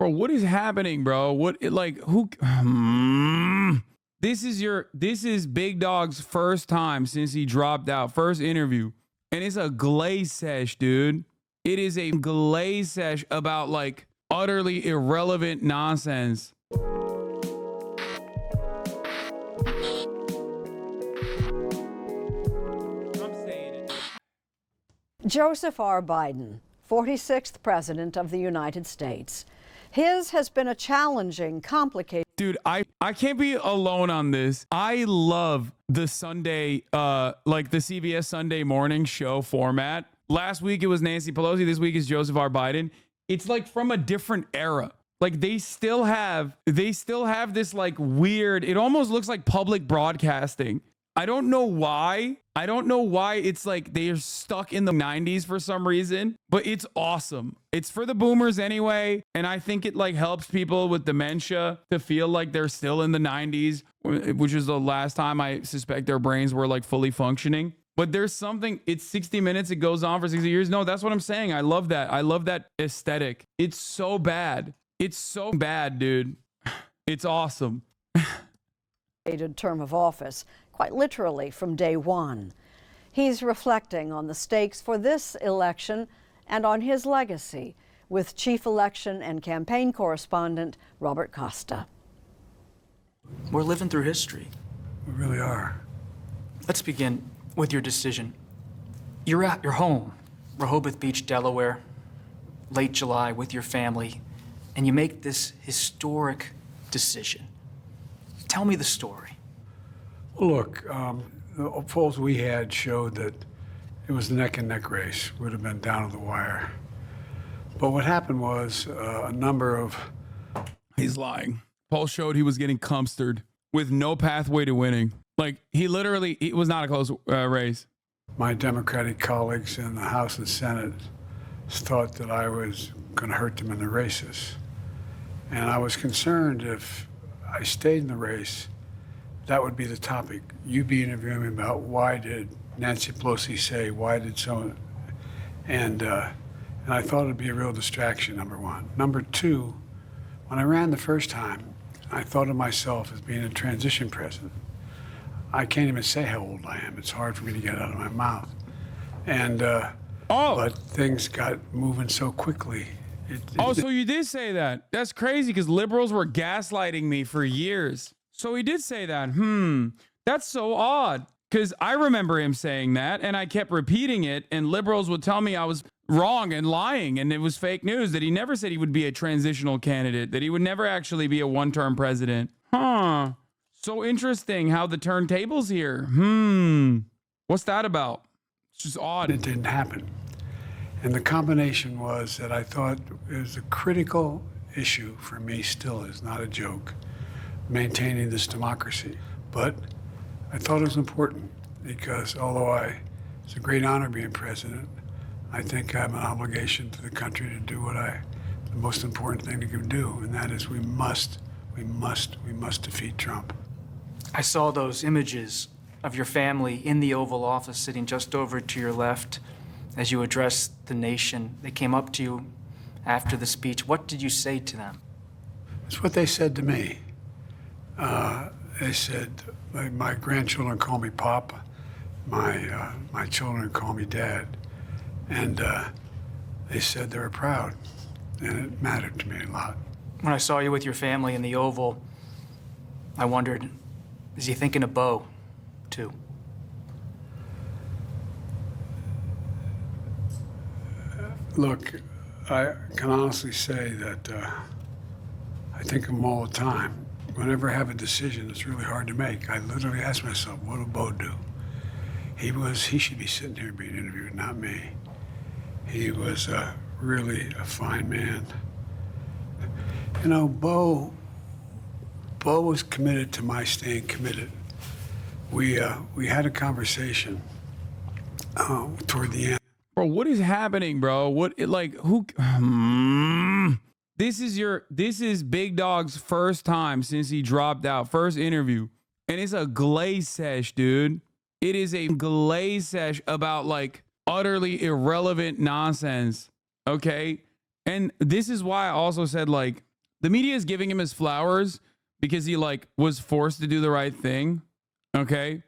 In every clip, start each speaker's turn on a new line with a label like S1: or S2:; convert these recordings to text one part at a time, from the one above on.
S1: Bro, what is happening, bro? What it like who This is Big Dog's first time since he dropped out, first interview. And it's a glaze sesh, dude. It is a glaze sesh about like utterly irrelevant nonsense.
S2: Joseph R. Biden, 46th President of the United States. His has been a challenging, complicated...
S1: Dude, I can't be alone on this. I love the Sunday, like the CBS Sunday morning show format. Last week it was Nancy Pelosi. This week is Joseph R. Biden. It's like from a different era. Like they still have this like weird, it almost looks like public broadcasting. I don't know why. It's like they're stuck in the 90s for some reason, but it's awesome. It's for the boomers anyway. And I think it like helps people with dementia to feel like they're still in the 90s, which is the last time I suspect their brains were like fully functioning. But there's something, it's 60 minutes. It goes on for 60 years. No, that's what I'm saying. I love that. I love that aesthetic. It's so bad. It's so bad, dude. It's awesome.
S2: term of office, quite literally from day one. He's reflecting on the stakes for this election and on his legacy with Chief Election and Campaign Correspondent Robert Costa.
S3: We're living through history.
S4: We really are.
S3: Let's begin with your decision. You're at your home, Rehoboth Beach, Delaware, late July with your family, and you make this historic decision. Tell me the story.
S4: Well, look, the polls we had showed that it was a neck-and-neck race. Would have been down to the wire. But what happened was a number of...
S1: He's lying. Polls showed he was getting cumstered with no pathway to winning. Like, it was not a close race.
S4: My Democratic colleagues in the House and Senate thought that I was going to hurt them in the races. And I was concerned if I stayed in the race, that would be the topic. You'd be interviewing me about why did Nancy Pelosi say, why did someone, and I thought it'd be a real distraction, number one. Number two, when I ran the first time, I thought of myself as being a transition president. I can't even say how old I am. It's hard for me to get out of my mouth. And, but things got moving so quickly.
S1: So you did say that. That's crazy because liberals were gaslighting me for years. So he did say that. That's so odd because I remember him saying that and I kept repeating it and liberals would tell me I was wrong and lying and it was fake news, that he never said he would be a transitional candidate, that he would never actually be a one-term president. So interesting how the turntables here. What's that about? It's just odd.
S4: It didn't happen. And the combination was that I thought it was a critical issue for me, still is not a joke, maintaining this democracy. But I thought it was important because although it's a great honor being president, I think I have an obligation to the country to do the most important thing to do, and that is we must defeat Trump.
S3: I saw those images of your family in the Oval Office sitting just over to your left as you addressed the nation. They came up to you after the speech. What did you say to them?
S4: It's what they said to me. They said, my grandchildren call me Pop, my children call me Dad. And they said they were proud, and it mattered to me a lot.
S3: When I saw you with your family in the Oval, I wondered, is he thinking of Bo, too?
S4: Look, I can honestly say that I think of him all the time. Whenever I have a decision, it's really hard to make. I literally ask myself, what will Bo do? He should be sitting here being interviewed, not me. He was really a fine man. You know, Bo was committed to my staying committed. We had a conversation toward the end.
S1: Bro, what is happening, bro? This is Big Dog's first time since he dropped out, first interview. And it's a glaze sesh, dude. It is a glaze sesh about like utterly irrelevant nonsense. Okay. And this is why I also said like The media is giving him his flowers because he like was forced to do the right thing. Okay.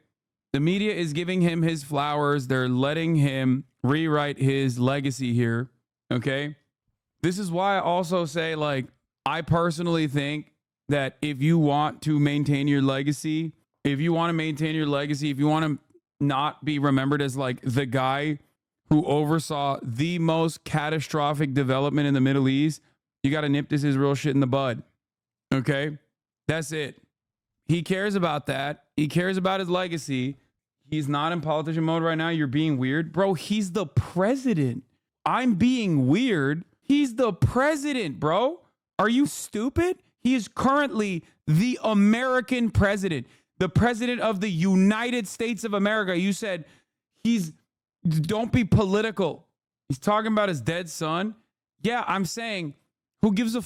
S1: The media is giving him his flowers. They're letting him rewrite his legacy here. Okay. This is why I also say, like, I personally think that if you want to maintain your legacy, if you want to not be remembered as like the guy who oversaw the most catastrophic development in the Middle East, you got to nip this Israel shit in the bud. Okay? That's it. He cares about that. He cares about his legacy. He's not in politician mode right now. You're being weird. Bro, he's the president. I'm being weird. He's the president, bro. Are you stupid? He is currently the American president, the president of the United States of America. You said don't be political. He's talking about his dead son. Yeah, I'm saying, who gives a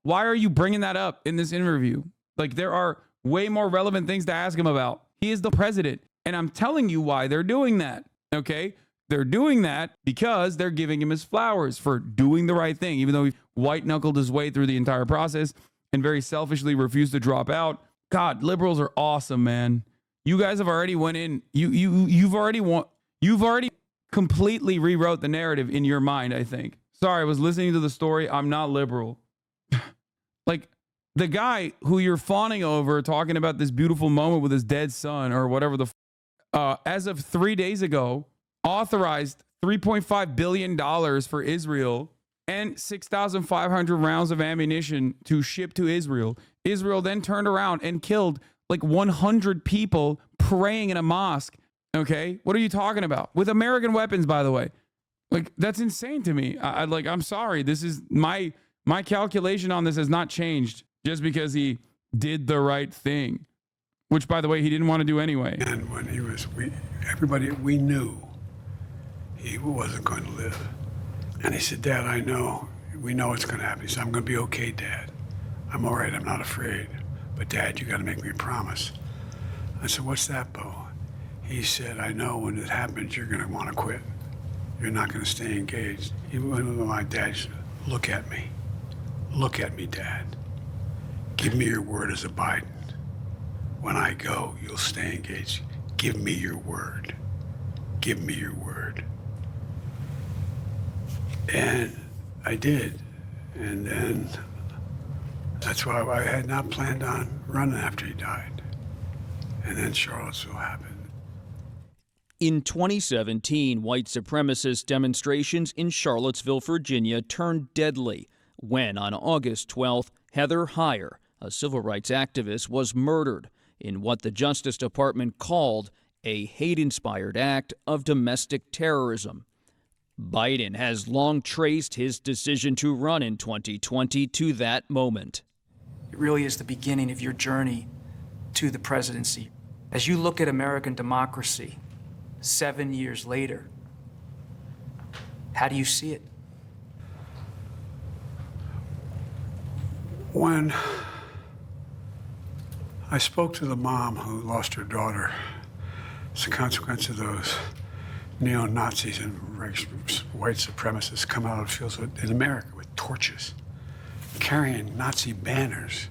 S1: why are you bringing that up in this interview? Like, there are way more relevant things to ask him about. He is the president. And I'm telling you why they're doing that. Okay. They're doing that because they're giving him his flowers for doing the right thing, even though he white knuckled his way through the entire process and very selfishly refused to drop out. God, liberals are awesome, man. You guys have already went in. You've already completely rewrote the narrative in your mind, I think. Sorry, I was listening to the story. I'm not liberal. Like, the guy who you're fawning over, talking about this beautiful moment with his dead son or whatever as of 3 days ago, authorized $3.5 billion for Israel and 6,500 rounds of ammunition to ship to Israel. Israel then turned around and killed like 100 people praying in a mosque. Okay, what are you talking about? With American weapons, by the way. Like, that's insane to me. I'm sorry. This is my calculation on this has not changed just because he did the right thing, which, by the way, he didn't want to do anyway.
S4: And when we knew he wasn't going to live. And he said, Dad, we know what's going to happen. He said, I'm going to be okay, Dad. I'm all right. I'm not afraid. But Dad, you got to make me a promise. I said, what's that, Bo? He said, I know when it happens, you're going to want to quit. You're not going to stay engaged. He went to my dad, said, look at me. Look at me, Dad. Give me your word as a Biden. When I go, you'll stay engaged. Give me your word. Give me your word. And I did. And then that's why I had not planned on running after he died. And then Charlottesville happened.
S5: In 2017, white supremacist demonstrations in Charlottesville, Virginia turned deadly when, on August 12th, Heather Heyer, a civil rights activist, was murdered in what the Justice Department called a hate-inspired act of domestic terrorism. Biden has long traced his decision to run in 2020 to that moment.
S3: It really is the beginning of your journey to the presidency. As you look at American democracy 7 years later, how do you see it?
S4: When I spoke to the mom who lost her daughter as a consequence of those neo-Nazis and white supremacists come out of fields in America with torches, carrying Nazi banners,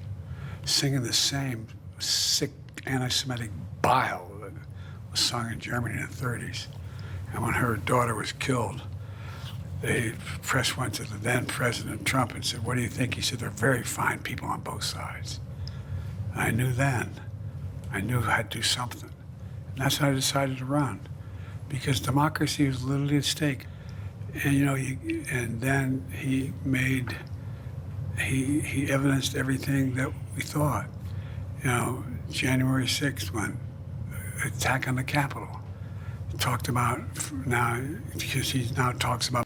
S4: singing the same sick anti-Semitic bile that was sung in Germany in the 30s. And when her daughter was killed, the press went to the then President Trump and said, what do you think? He said, they're very fine people on both sides. And I knew then, I had to do something. And that's why I decided to run, because democracy was literally at stake. And, and then he evidenced everything that we thought. January 6th, when attack on the Capitol. Talked about now, because he now talks about.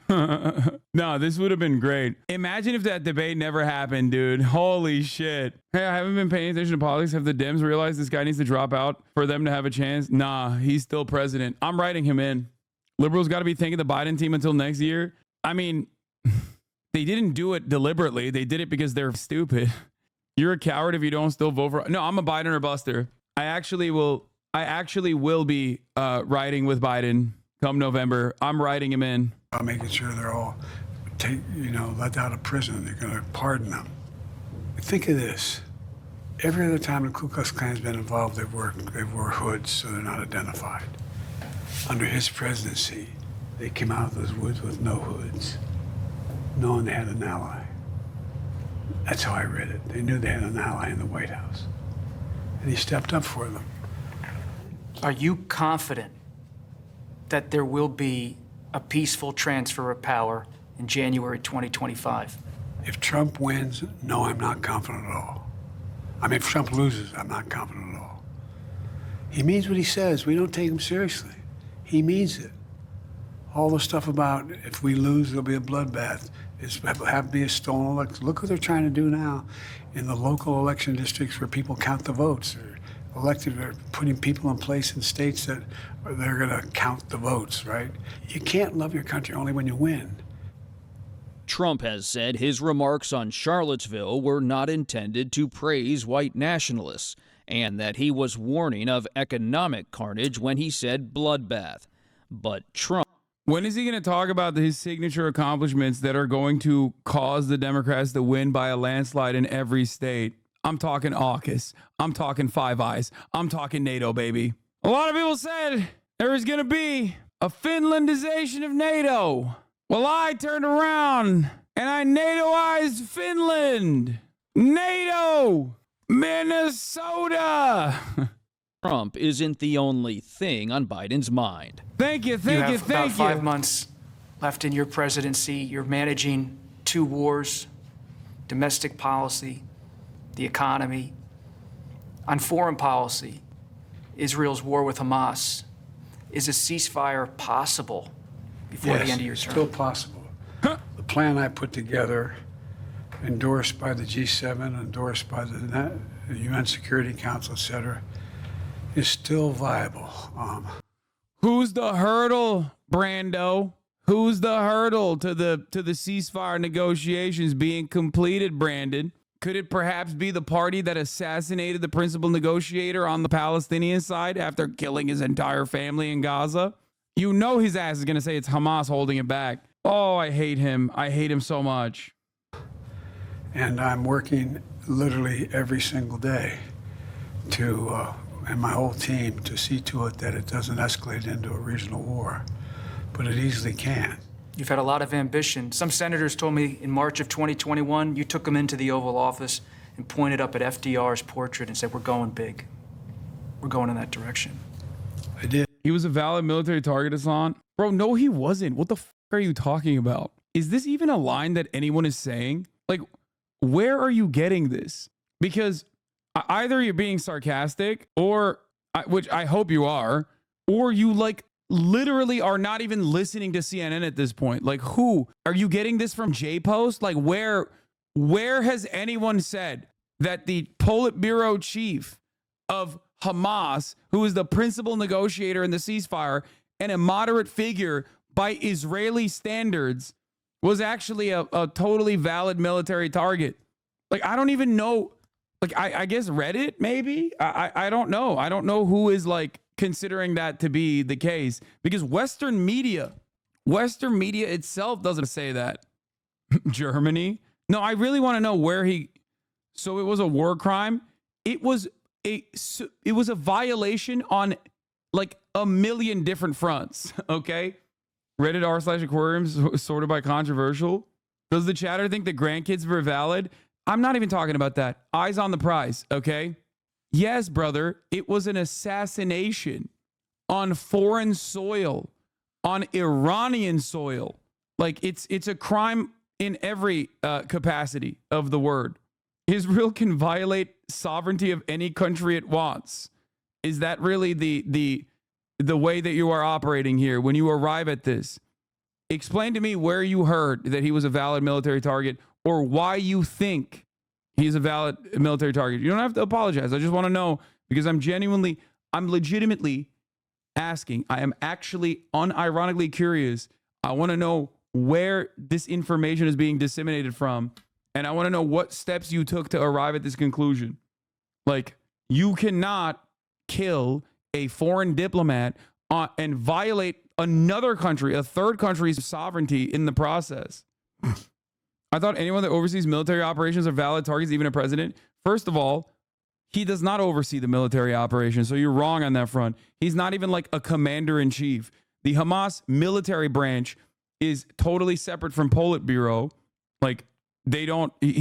S1: No, this would have been great. Imagine if that debate never happened, dude. Holy shit. Hey, I haven't been paying attention to politics. Have the Dems realized this guy needs to drop out for them to have a chance? Nah, he's still president. I'm writing him in. Liberals got to be thanking the Biden team until next year. I mean, they didn't do it deliberately. They did it because they're stupid. You're a coward if you don't still vote for. No, I'm a Biden or buster. I actually will be riding with Biden come November. I'm writing him in.
S4: Making sure they're all let out of prison. They're going to pardon them. Think of this. Every other time the Ku Klux Klan's been involved, they wore hoods so they're not identified. Under his presidency, they came out of those woods with no hoods, knowing they had an ally. That's how I read it. They knew they had an ally in the White House. And he stepped up for them.
S3: Are you confident that there will be a peaceful transfer of power in January 2025?
S4: If Trump wins, no, I'm not confident at all. I mean, if Trump loses, I'm not confident at all. He means what he says. We don't take him seriously. He means it. All the stuff about if we lose, there'll be a bloodbath. It's have to be a stolen election. Look what they're trying to do now in the local election districts where people count the votes. They're elected, they're putting people in place in states that they're going to count the votes, right? You can't love your country only when you win.
S5: Trump has said his remarks on Charlottesville were not intended to praise white nationalists, and that he was warning of economic carnage when he said bloodbath. But Trump...
S1: When is he going to talk about his signature accomplishments that are going to cause the Democrats to win by a landslide in every state? I'm talking AUKUS. I'm talking Five Eyes. I'm talking NATO, baby. A lot of people said there was going to be a Finlandization of NATO. Well, I turned around and I NATOized Finland. NATO! Minnesota!
S5: Trump isn't the only thing on Biden's mind.
S1: Thank you,
S3: You
S1: thank you,
S3: have
S1: thank
S3: about 5
S1: you.
S3: months left in your presidency. You're managing 2 wars, domestic policy, the economy. On foreign policy, Israel's war with Hamas. Is a ceasefire possible before the end of your term?
S4: Still possible. The plan I put together, endorsed by the G7, endorsed by the UN Security Council, et cetera, is still viable.
S1: Who's the hurdle, Brando? Who's the hurdle to the ceasefire negotiations being completed, Brandon? Could it perhaps be the party that assassinated the principal negotiator on the Palestinian side after killing his entire family in Gaza? You know his ass is going to say it's Hamas holding it back. Oh, I hate him. I hate him so much.
S4: And I'm working literally every single day to, and my whole team, to see to it that it doesn't escalate into a regional war. But it easily can.
S3: You've had a lot of ambition. Some senators told me in March of 2021, you took them into the Oval Office and pointed up at FDR's portrait and said, we're going big. We're going in that direction.
S4: I did.
S1: He was a valid military target, Hasan. Bro, no, he wasn't. What the f are you talking about? Is this even a line that anyone is saying? Like, where are you getting this? Because either you're being sarcastic, or, which I hope you are, or you like literally are not even listening to CNN at this point. Like, who are you getting this from? J-Post? Like, where has anyone said that the Politburo chief of Hamas, who is the principal negotiator in the ceasefire and a moderate figure by Israeli standards, was actually a totally valid military target? Like, I don't even know. Like, I guess Reddit, maybe? I don't know. I don't know who is like considering that to be the case, because Western media itself doesn't say that. Germany? No, I really want to know where he. So it was a war crime. It was a violation on like a million different fronts. Okay. Reddit r/aquariums sorted by controversial. Does the chatter think the grandkids were valid? I'm not even talking about that. Eyes on the prize. Okay. Yes, brother, it was an assassination on foreign soil, on Iranian soil. Like, it's a crime in every capacity of the word. Israel can violate sovereignty of any country it wants. Is that really the way that you are operating here when you arrive at this? Explain to me where you heard that he was a valid military target, or why you think he's a valid military target. You don't have to apologize. I just want to know, because I'm legitimately asking. I am actually unironically curious. I want to know where this information is being disseminated from, and I want to know what steps you took to arrive at this conclusion. Like, you cannot kill a foreign diplomat and violate another country, a third country's sovereignty in the process. I thought anyone that oversees military operations are valid targets, even a president. First of all, he does not oversee the military operations, so you're wrong on that front. He's not even like a commander in chief. The Hamas military branch is totally separate from Politburo. Like he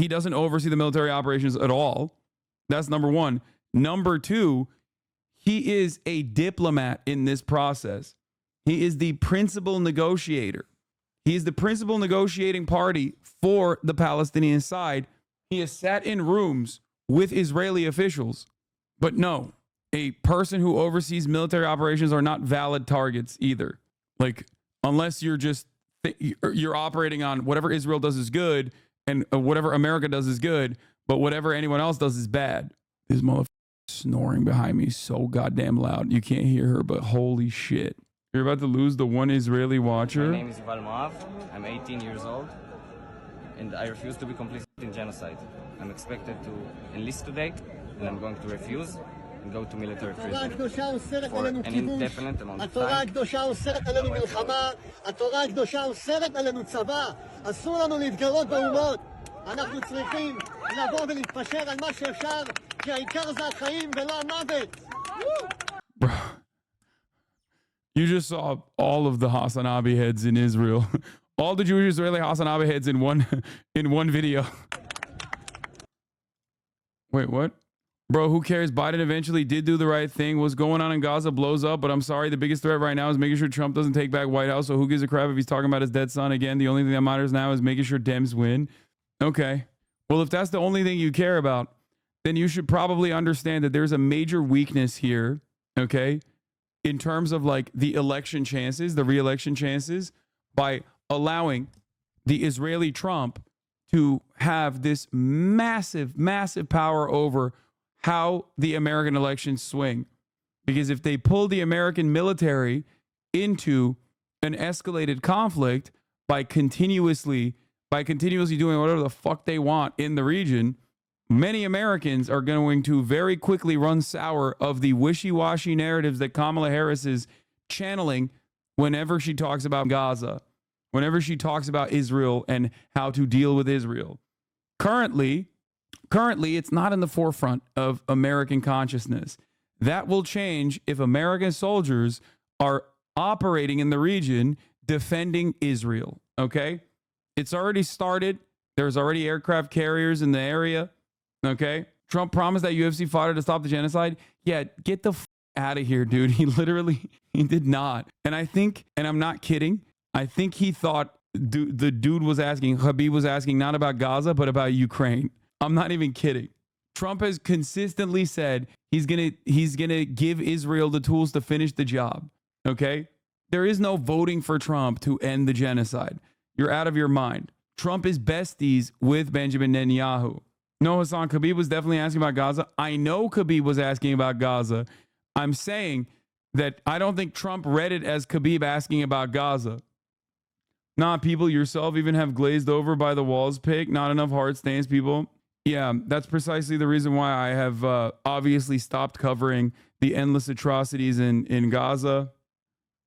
S1: doesn't oversee the military operations at all. That's number one. Number two, he is a diplomat in this process. He is the principal negotiator. He is the principal negotiating party for the Palestinian side. He has sat in rooms with Israeli officials. But no, a person who oversees military operations are not valid targets either. Like, unless you're operating on whatever Israel does is good and whatever America does is good, but whatever anyone else does is bad. This motherfucker snoring behind me so goddamn loud. You can't hear her, but holy shit. You're about to lose the one Israeli watcher.
S6: My name is Yuval Moav. I'm 18 years old, and I refuse to be complicit in genocide. I'm expected to enlist today, and I'm going to refuse and go to military prison for an indefinite amount of
S7: התורה
S6: time.
S7: הקדושה אוסרת עלינו מלחמה, התורה הקדושה אוסרת עלינו צבא, אסור לנו להתגרות באומות. אנחנו צריכים לבוא ולהתפשר על מה שאפשר, כי העיקר זה החיים ולא המוות.
S1: You just saw all of the Hasanabi heads in Israel. All the Jewish Israeli Hasanabi heads in one video. Wait, what? Bro, who cares? Biden eventually did do the right thing. What's going on in Gaza blows up, but I'm sorry. The biggest threat right now is making sure Trump doesn't take back White House. So who gives a crap if he's talking about his dead son again? The only thing that matters now is making sure Dems win. Okay. Well, if that's the only thing you care about, then you should probably understand that there's a major weakness here, okay, in terms of like the election chances, the re-election chances, by allowing the Israeli Trump to have this massive, massive power over how the American elections swing. Because if they pull the American military into an escalated conflict by continuously doing whatever the fuck they want in the region, many Americans are going to very quickly run sour of the wishy-washy narratives that Kamala Harris is channeling whenever she talks about Gaza, whenever she talks about Israel and how to deal with Israel. Currently, it's not in the forefront of American consciousness. That will change if American soldiers are operating in the region defending Israel, okay? It's already started. There's already aircraft carriers in the area. Okay. Trump promised that UFC fighter to stop the genocide. Yeah, get the out of here, dude. He did not. And I think, and I'm not kidding, I think he thought the dude was asking, Khabib was asking not about Gaza, but about Ukraine. I'm not even kidding. Trump has consistently said he's gonna give Israel the tools to finish the job. Okay. There is no voting for Trump to end the genocide. You're out of your mind. Trump is besties with Benjamin Netanyahu. No, Hassan, Khabib was definitely asking about Gaza. I know Khabib was asking about Gaza. I'm saying that I don't think Trump read it as Khabib asking about Gaza. Nah, people yourself even have glazed over by the walls pick. Not enough hard stains, people. Yeah, that's precisely the reason why I have obviously stopped covering the endless atrocities in Gaza,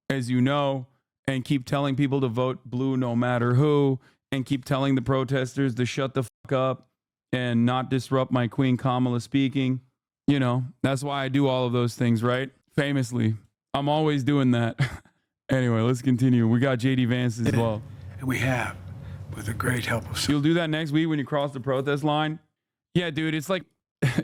S1: as you know, and keep telling people to vote blue no matter who, and keep telling the protesters to shut the fuck up and not disrupt my Queen Kamala speaking. You know, that's why I do all of those things, right? Famously. I'm always doing that. Anyway, let's continue. We got JD Vance as well.
S4: And we have, with the great help of
S1: You'll do that next week when you cross the protest line? Yeah, dude, it's like,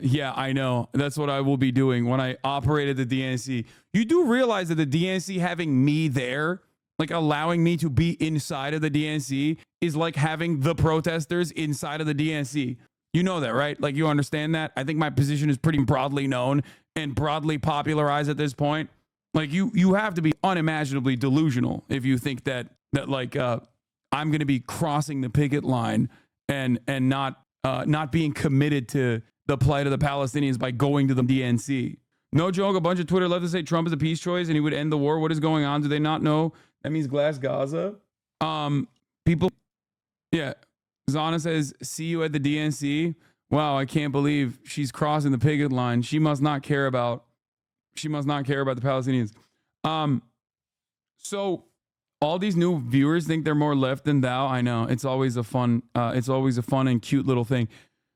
S1: yeah, I know. That's what I will be doing when I operate at the DNC. You do realize that the DNC having me there, like allowing me to be inside of the DNC, is like having the protesters inside of the DNC. You know that, right? Like, you understand that? I think my position is pretty broadly known and broadly popularized at this point. Like, you have to be unimaginably delusional if you think that like I'm going to be crossing the picket line and not being committed to the plight of the Palestinians by going to the DNC. No joke, a bunch of Twitter left to say Trump is a peace choice and he would end the war. What is going on? Do they not know that means Glass Gaza? People, yeah. Zana says, see you at the DNC. Wow, I can't believe she's crossing the picket line. She must not care about the Palestinians. So All these new viewers think they're more left than thou. I know. It's always a fun and cute little thing.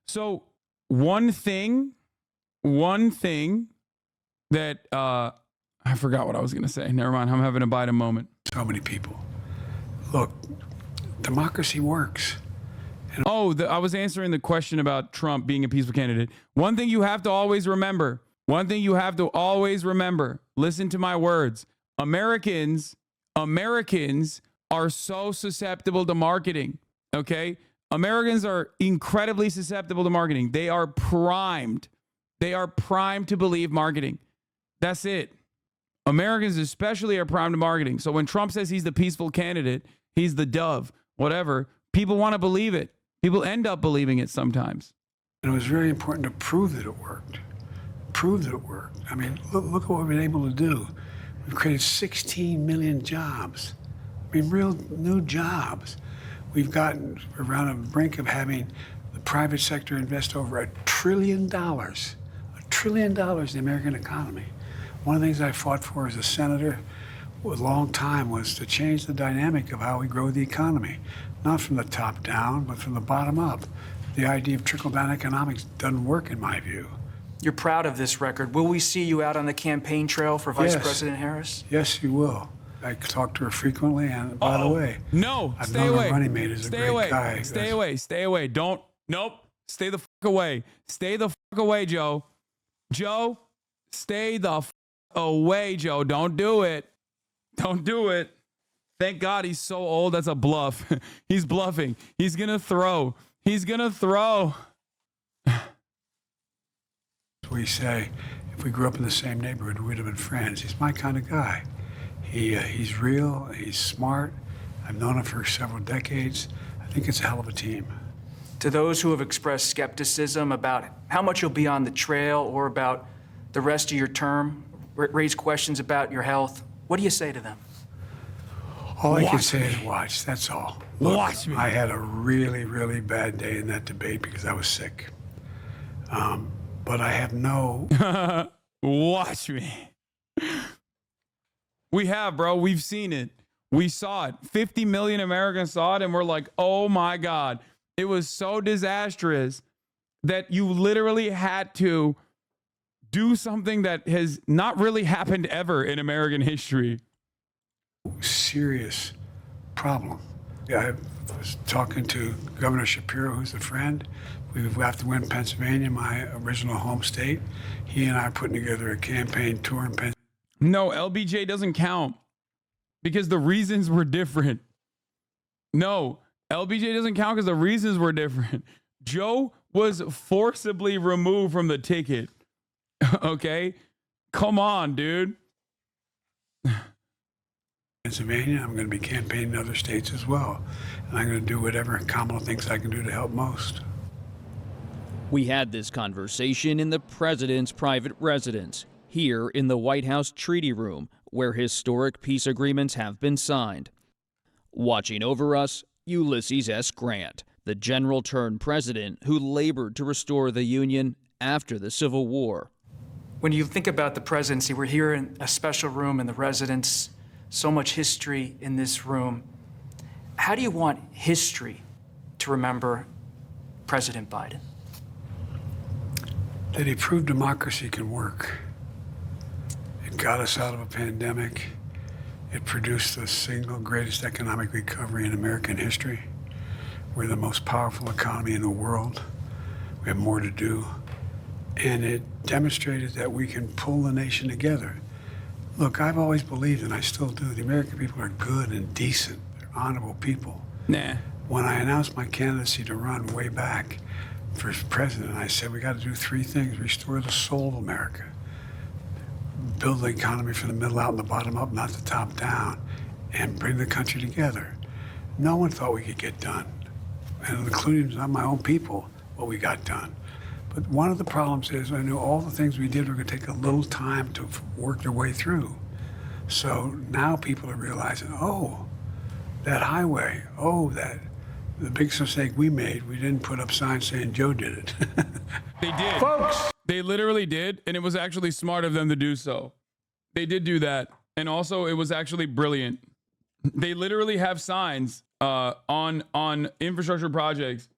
S1: So one thing that I forgot what I was going to say. Never mind. I'm having a Biden moment.
S4: So many people. Look, democracy works.
S1: I was answering the question about Trump being a peaceful candidate. One thing you have to always remember. Listen to my words. Americans are so susceptible to marketing. Okay? Americans are incredibly susceptible to marketing. They are primed. To believe marketing. That's it. Americans especially are primed to marketing. So when Trump says he's the peaceful candidate, he's the dove, whatever, people want to believe it. People end up believing it sometimes.
S4: And it was very important to prove that it worked. I mean, look at what we've been able to do. We've created 16 million jobs. I mean, real new jobs. We've gotten around the brink of having the private sector invest over $1 trillion. $1 trillion in the American economy. One of the things I fought for as a senator a long time was to change the dynamic of how we grow the economy. Not from the top down, but from the bottom up. The idea of trickle-down economics doesn't work in my view.
S3: You're proud of this record. Will we see you out on the campaign trail for Vice President Harris?
S4: Yes, you will. I talk to her frequently, and by the way,
S1: I've
S4: known her running mate is a great guy.
S1: Stay away. Stay the fuck away. Stay the fuck away, Joe. Joe, stay the fuck away, Joe. Don't do it. Thank God he's so old. That's a bluff. He's bluffing. He's gonna throw.
S4: We say, if we grew up in the same neighborhood, we'd have been friends. He's my kind of guy. He's real. He's smart. I've known him for several decades. I think it's a hell of a team.
S3: To those who have expressed skepticism about how much you'll be on the trail or about the rest of your term, raise questions about your health, what do you say to them?
S4: All I can say is watch. That's all. Look,
S1: Watch me.
S4: I had a really, really bad day in that debate because I was sick. But I have no...
S1: Watch me. We have, bro. We've seen it. We saw it. 50 million Americans saw it, and we're like, oh my God. It was so disastrous that you literally had to do something that has not really happened ever in American history.
S4: Serious problem. I was talking to Governor Shapiro, who's a friend. We have to win Pennsylvania, my original home state. He and I are putting together a campaign tour in Pennsylvania.
S1: No, LBJ doesn't count because the reasons were different. No, LBJ doesn't count because the reasons were different. Joe was forcibly removed from the ticket. Okay? Come on, dude.
S4: Pennsylvania, I'm going to be campaigning in other states as well. And I'm going to do whatever Kamala thinks I can do to help most.
S5: We had this conversation in the president's private residence, here in the White House Treaty Room, where historic peace agreements have been signed. Watching over us, Ulysses S. Grant, the general turned president who labored to restore the Union after the Civil War.
S3: When you think about the presidency, we're here in a special room in the residence, so much history in this room. How do you want history to remember President Biden?
S4: That he proved democracy can work. It got us out of a pandemic. It produced the single greatest economic recovery in American history. We're the most powerful economy in the world. We have more to do. And it demonstrated that we can pull the nation together. Look, I've always believed, and I still do, the American people are good and decent. They're honorable people.
S1: Nah.
S4: When I announced my candidacy to run way back for president, I said we got to do three things: restore the soul of America, build the economy from the middle out and the bottom up, not the top down, and bring the country together. No one thought we could get done, and including not my own people, what we got done. But one of the problems is I knew all the things we did were going to take a little time to work their way through. So now people are realizing, oh, that highway, oh, the big mistake we made, we didn't put up signs saying Joe did it.
S1: They did.
S4: Folks!
S1: They literally did, and it was actually smart of them to do so. They did do that. And also, it was actually brilliant. They literally have signs on infrastructure projects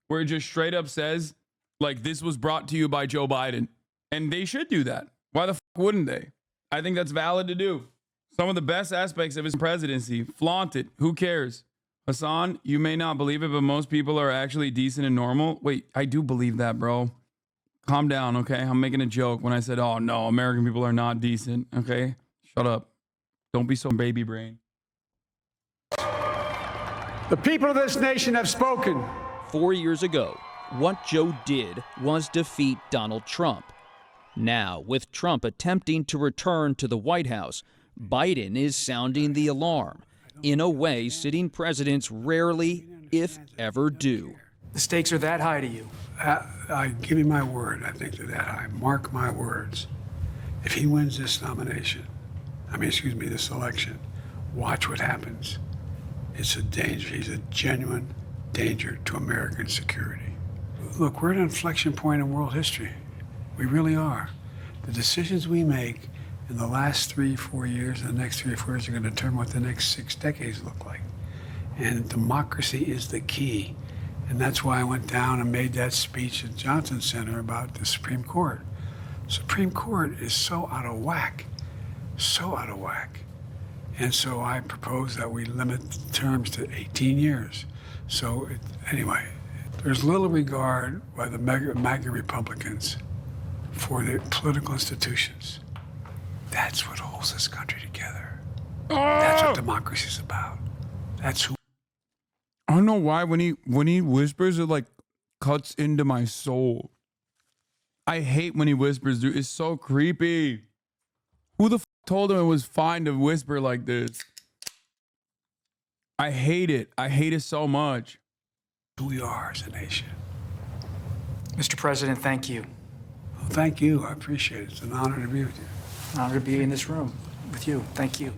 S1: where it just straight up says, like, this was brought to you by Joe Biden. And they should do that. Why the fuck wouldn't they? I think that's valid to do. Some of the best aspects of his presidency. Flaunt it. Who cares? Hasan, you may not believe it, but most people are actually decent and normal. Wait, I do believe that, bro. Calm down, okay? I'm making a joke when I said, oh, no, American people are not decent, okay? Shut up. Don't be so baby brain.
S4: The people of this nation have spoken.
S5: 4 years ago, what Joe did was defeat Donald Trump. Now, with Trump attempting to return to the White House, Biden is sounding the alarm in a way sitting presidents rarely, if ever, do.
S3: The stakes are that high to you.
S4: I give you my word, I think they're that high. Mark my words. If he wins this this election, watch what happens. It's a danger. He's a genuine danger to American security. Look, we're at an inflection point in world history. We really are. The decisions we make in the last 3-4 years and the next 3 or 4 years are going to determine what the next 6 decades look like. And democracy is the key. And that's why I went down and made that speech at Johnson Center about the Supreme Court. Supreme Court is so out of whack, so out of whack. And so I propose that we limit the terms to 18 years. So anyway, there's little regard by the MAGA Republicans for the political institutions. That's what holds this country together. That's what democracy is about. That's who.
S1: I don't know why when he whispers, it like cuts into my soul. I hate when he whispers, dude. It's so creepy. Who the told him it was fine to whisper like this? I hate it. I hate it so much.
S4: Who we are as a nation.
S3: Mr. President, thank you.
S4: Well, thank you. I appreciate it. It's an honor to be with you.
S3: An honor to be in this room with you. Thank you.